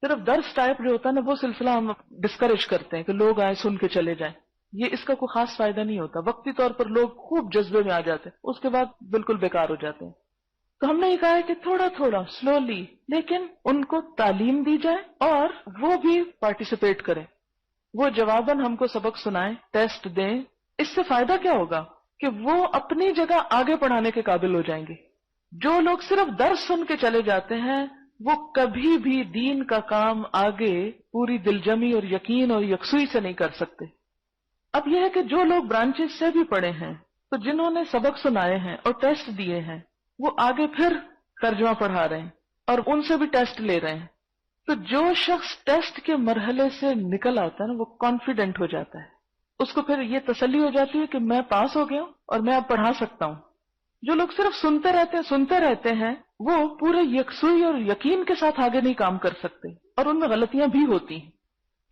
صرف درس ٹائپ جو ہوتا ہے نا وہ سلسلہ ہم ڈسکریج کرتے ہیں کہ لوگ آئے سن کے چلے جائیں. یہ اس کا کوئی خاص فائدہ نہیں ہوتا. وقتی طور پر لوگ خوب جذبے میں آ جاتے ہیں, اس کے بعد بالکل بیکار ہو جاتے ہیں. تو ہم نے یہ کہا ہے کہ تھوڑا تھوڑا سلولی لیکن ان کو تعلیم دی جائے اور وہ بھی پارٹیسپیٹ کریں. وہ جواباً ہم کو سبق سنائیں, ٹیسٹ دیں. اس سے فائدہ کیا ہوگا کہ وہ اپنی جگہ آگے پڑھانے کے قابل ہو جائیں گے. جو لوگ صرف درس سن کے چلے جاتے ہیں وہ کبھی بھی دین کا کام آگے پوری دلجمی اور یقین اور یکسوئی سے نہیں کر سکتے. اب یہ ہے کہ جو لوگ برانچز سے بھی پڑھے ہیں تو جنہوں نے سبق سنائے ہیں اور ٹیسٹ دیے ہیں وہ آگے پھر ترجمہ پڑھا رہے ہیں اور ان سے بھی ٹیسٹ لے رہے ہیں. تو جو شخص ٹیسٹ کے مرحلے سے نکل آتا ہے نا وہ کانفیڈنٹ ہو جاتا ہے. اس کو پھر یہ تسلی ہو جاتی ہے کہ میں پاس ہو گیا ہوں اور میں اب پڑھا سکتا ہوں. جو لوگ صرف سنتے رہتے ہیں وہ پورے یکسوئی اور یقین کے ساتھ آگے نہیں کام کر سکتے اور ان میں غلطیاں بھی ہوتی ہیں.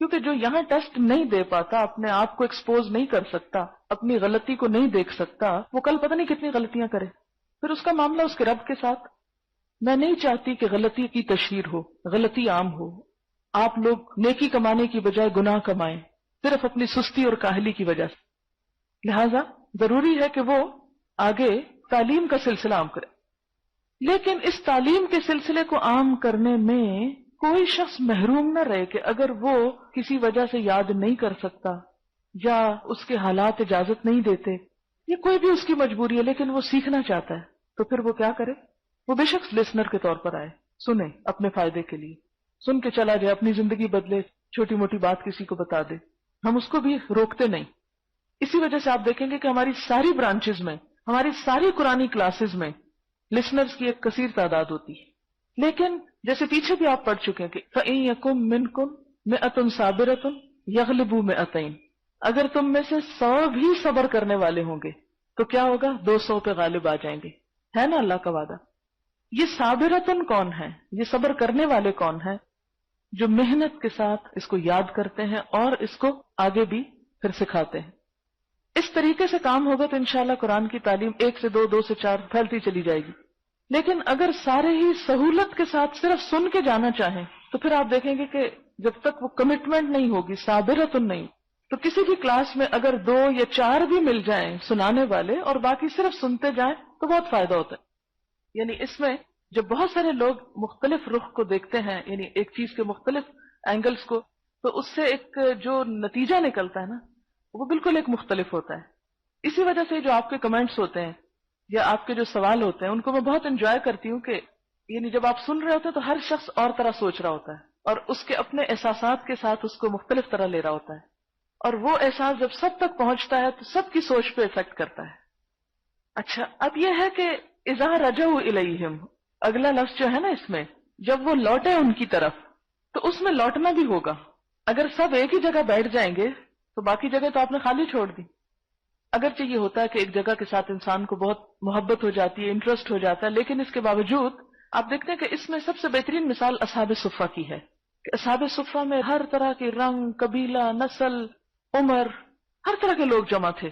کیونکہ جو یہاں ٹیسٹ نہیں دے پاتا, اپنے آپ کو ایکسپوز نہیں کر سکتا, اپنی غلطی کو نہیں دیکھ سکتا, وہ کل پتہ نہیں کتنی غلطیاں کرے. پھر اس کا معاملہ اس کے رب کے ساتھ. میں نہیں چاہتی کہ غلطی کی تشہیر ہو, غلطی عام ہو. آپ لوگ نیکی کمانے کی بجائے گناہ کمائیں صرف اپنی سستی اور کاہلی کی وجہ سے. لہذا ضروری ہے کہ وہ آگے تعلیم کا سلسلہ عام کرے. لیکن اس تعلیم کے سلسلے کو عام کرنے میں کوئی شخص محروم نہ رہے کہ اگر وہ کسی وجہ سے یاد نہیں کر سکتا یا اس کے حالات اجازت نہیں دیتے یا کوئی بھی اس کی مجبوری ہے لیکن وہ سیکھنا چاہتا ہے, تو پھر وہ کیا کرے؟ وہ بے شک لسنر کے طور پر آئے, سنے اپنے فائدے کے لیے, سن کے چلا جائے, اپنی زندگی بدلے, چھوٹی موٹی بات کسی کو بتا دے. ہم اس کو بھی روکتے نہیں. اسی وجہ سے آپ دیکھیں گے کہ ہماری ساری برانچز میں, ہماری ساری قرآنی کلاسز میں لسنرز کی ایک کثیر تعداد ہوتی ہے. لیکن جیسے پیچھے بھی آپ پڑھ چکے ہیں کہ فَإِن يَكُن مِّنكُم مِّئَةٌ صَابِرَةٌ يَغْلِبُوا مِئَتَيْنِ, اگر تم میں سے 100 بھی صبر کرنے والے ہوں گے تو کیا ہوگا؟ 200 پہ غالب آ جائیں گے. ہے نا اللہ کا وعدہ. یہ صابرتن کون ہے؟ یہ صبر کرنے والے کون ہیں؟ جو محنت کے ساتھ اس کو یاد کرتے ہیں اور اس کو آگے بھی پھر سکھاتے ہیں. اس طریقے سے کام ہوگا تو انشاءاللہ قرآن کی تعلیم 1 سے 2, 2 سے 4 پھیلتی چلی جائے گی. لیکن اگر سارے ہی سہولت کے ساتھ صرف سن کے جانا چاہیں تو پھر آپ دیکھیں گے کہ جب تک وہ کمٹمنٹ نہیں ہوگی, صابرتن نہیں, تو کسی بھی کلاس میں اگر 2 یا 4 بھی مل جائیں سنانے والے اور باقی صرف سنتے جائیں تو بہت فائدہ ہوتا ہے. یعنی اس میں جب بہت سارے لوگ مختلف رخ کو دیکھتے ہیں, یعنی ایک چیز کے مختلف اینگلز کو, تو اس سے ایک جو نتیجہ نکلتا ہے نا وہ بالکل ایک مختلف ہوتا ہے. اسی وجہ سے جو آپ کے کمنٹس ہوتے ہیں یا آپ کے جو سوال ہوتے ہیں ان کو میں بہت انجوائے کرتی ہوں کہ یعنی جب آپ سن رہے ہوتے ہیں تو ہر شخص اور طرح سوچ رہا ہوتا ہے اور اس کے اپنے احساسات کے ساتھ اس کو مختلف طرح لے رہا ہوتا ہے, اور وہ احساس جب سب تک پہنچتا ہے تو سب کی سوچ پہ افیکٹ کرتا ہے. اچھا, اب یہ ہے کہ اذا رجعوا الیہم, اگلا لفظ جو ہے نا اس میں, جب وہ لوٹے ان کی طرف, تو اس میں لوٹنا بھی ہوگا. اگر سب ایک ہی جگہ بیٹھ جائیں گے تو باقی جگہ تو آپ نے خالی چھوڑ دی. اگرچہ یہ ہوتا ہے کہ ایک جگہ کے ساتھ انسان کو بہت محبت ہو جاتی ہے, انٹرسٹ ہو جاتا ہے, لیکن اس کے باوجود آپ دیکھتے ہیں کہ اس میں سب سے بہترین مثال اصحاب صفہ کی ہے کہ اصحاب صفہ میں ہر طرح کے رنگ, قبیلہ, نسل, عمر, ہر طرح کے لوگ جمع تھے.